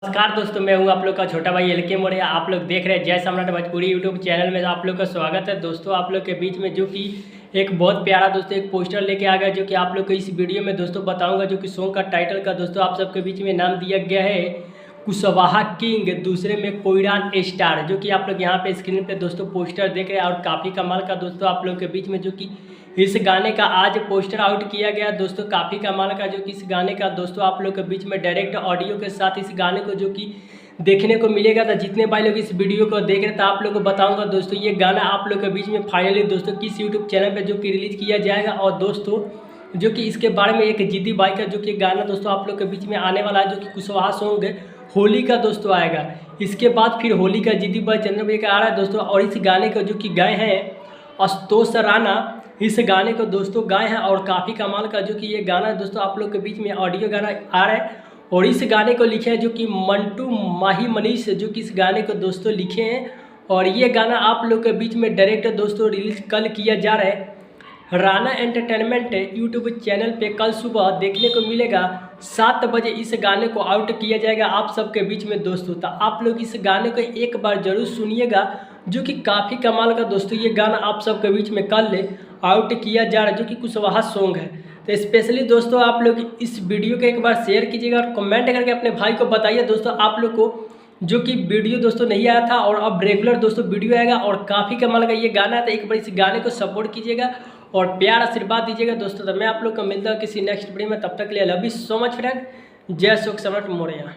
नमस्कार दोस्तों, मैं हूं आप लोग का छोटा भाई एल के मोड़िया। आप लोग देख रहे हैं जय सम्राट भोजपुरी यूट्यूब चैनल में। आप लोग का स्वागत है दोस्तों। आप लोग के बीच में जो कि एक बहुत प्यारा दोस्तों एक पोस्टर लेके आ गया, जो कि आप लोग को इस वीडियो में दोस्तों बताऊंगा। जो कि सॉन्ग का टाइटल का दोस्तों आप सबके बीच में नाम दिया गया है कुशवाहा किंग, दूसरे में कोयरान स्टार। जो कि आप लोग यहाँ पे स्क्रीन पे दोस्तों पोस्टर देख रहे हैं और काफ़ी कमाल का दोस्तों आप लोग के बीच में जो कि इस गाने का आज पोस्टर आउट किया गया दोस्तों। काफ़ी कमाल का जो कि इस गाने का दोस्तों आप लोग के बीच में डायरेक्ट ऑडियो के साथ इस गाने को जो कि देखने को मिलेगा। तो जितने भाई लोग इस वीडियो को देख रहे थे आप लोग को बताऊंगा दोस्तों, ये गाना आप लोग के बीच में फाइनली दोस्तों किस यूट्यूब चैनल पे जो कि रिलीज किया जाएगा। और दोस्तों जो कि इसके बारे में एक जीती बाई का जो कि गाना दोस्तों आप लोग के बीच में आने वाला है, जो कि कुशवाहा सॉन्ग है, होली का दोस्तों आएगा। इसके बाद फिर होली का जीती बाई चंद्र भाई का आ रहा है दोस्तों। और इस गाने को जो कि गाए हैं आशुतोष राणा, इस गाने को दोस्तों गाए हैं। और काफ़ी कमाल का जो कि ये गाना दोस्तों आप लोग के बीच में ऑडियो गाना आ रहा है। और इस गाने को लिखे हैं जो कि मंटू माही मनीष, जो कि इस गाने को दोस्तों लिखे हैं। और ये गाना आप लोग के बीच में डायरेक्ट दोस्तों रिलीज कल किया जा रहा है। राणा एंटरटेनमेंट यूट्यूब चैनल पे कल सुबह देखने को मिलेगा 7 बजे। इस गाने को आउट किया जाएगा आप सबके बीच में दोस्तों। तो आप लोग इस गाने को एक बार जरूर सुनिएगा, जो कि काफ़ी कमाल का दोस्तों ये गाना आप सबके बीच में कल आउट किया जा रहा है, जो कि कुशवाहा सॉन्ग है। तो स्पेशली दोस्तों आप लोग इस वीडियो को एक बार शेयर कीजिएगा और कमेंट करके अपने भाई को बताइए दोस्तों आप लोग को, जो कि वीडियो दोस्तों नहीं आया था और अब रेगुलर दोस्तों वीडियो आएगा। और काफ़ी कमाल का ये गाना है, तो एक बार इस गाने को सपोर्ट कीजिएगा और प्यार आशीर्वाद दीजिएगा दोस्तों। तो मैं आप लोग को मिलता हूँ किसी नेक्स्ट वीडियो में, तब तक के लिए love you so much friend. जय सुख सम्राट मौर्य।